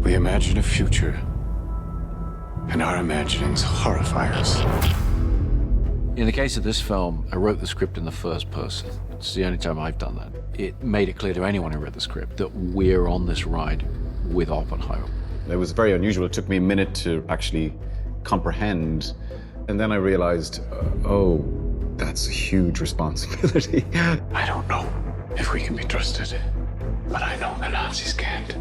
We imagine a future, and our imaginings horrify us. In the case of this film, I wrote the script in the first person. It's the only time I've done that. It made it clear to anyone who read the script that we're on this ride with Oppenheimer. It was very unusual. It took me a minute to actually comprehend. And then I realized, oh, that's a huge responsibility. I don't know if we can be trusted, but I know the Nazis can't.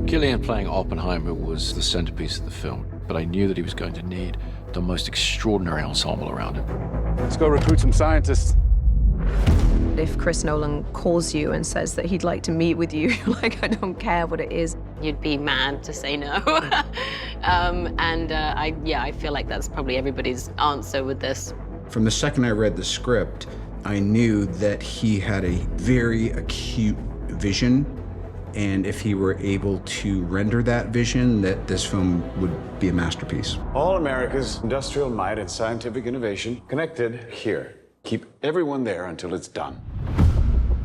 Gillian playing Oppenheimer was the centerpiece of the film, but I knew that he was going to need the most extraordinary ensemble around him. Let's go recruit some scientists. If Chris Nolan calls you and says that he'd like to meet with you, you're like, I don't care what it is. You'd be mad to say no. I feel like that's probably everybody's answer with this. From the second I read the script, I knew that he had a very acute vision, and if he were able to render that vision, that this film would be a masterpiece. All America's industrial might and scientific innovation connected here. Keep everyone there until it's done.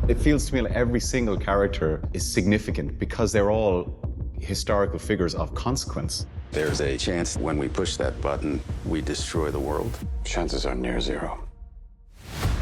It feels to me like every single character is significant because they're all historical figures of consequence. There's a chance when we push that button, we destroy the world. Chances are near zero.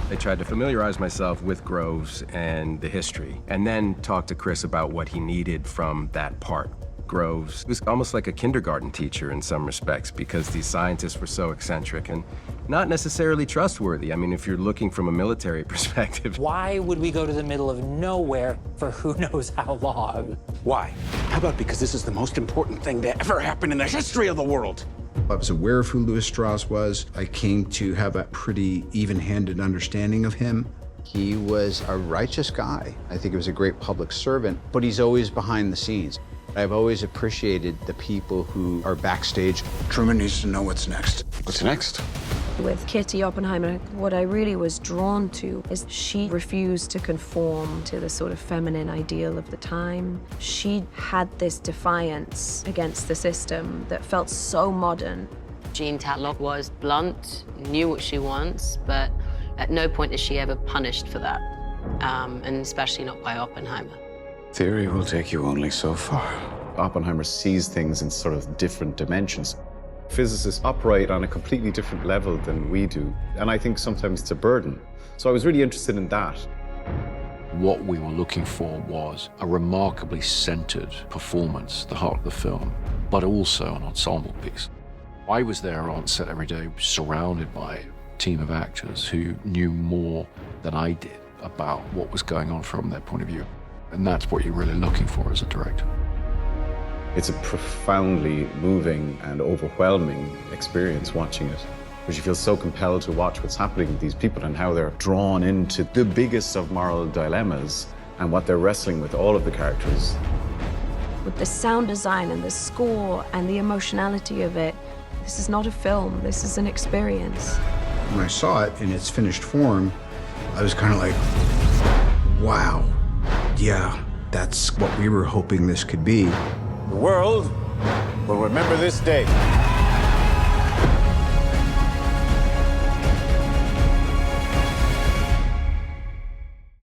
I tried to familiarize myself with Groves and the history, and then talk to Chris about what he needed from that part. Groves was almost like a kindergarten teacher in some respects because these scientists were so eccentric and not necessarily trustworthy. I mean, if you're looking from a military perspective. Why would we go to the middle of nowhere for who knows how long? Why? How about because this is the most important thing to ever happen in the history of the world? I was aware of who Louis Strauss was. I came to have a pretty even-handed understanding of him. He was a righteous guy. I think he was a great public servant, but he's always behind the scenes. I've always appreciated the people who are backstage. Truman needs to know what's next. What's next? With Kitty Oppenheimer, what I really was drawn to is she refused to conform to the sort of feminine ideal of the time. She had this defiance against the system that felt so modern. Jean Tatlock was blunt, knew what she wants, but at no point is she ever punished for that, and especially not by Oppenheimer. Theory will take you only so far. Oppenheimer sees things in sort of different dimensions. Physicists operate on a completely different level than we do, and I think sometimes it's a burden. So I was really interested in that. What we were looking for was a remarkably centered performance, the heart of the film, but also an ensemble piece. I was there on set every day, surrounded by a team of actors who knew more than I did about what was going on from their point of view. And that's what you're really looking for as a director. It's a profoundly moving and overwhelming experience watching it, because you feel so compelled to watch what's happening with these people and how they're drawn into the biggest of moral dilemmas and what they're wrestling with, all of the characters. With the sound design and the score and the emotionality of it, this is not a film, this is an experience. When I saw it in its finished form, I was kind of like, wow, yeah, that's what we were hoping this could be. The world will remember this day.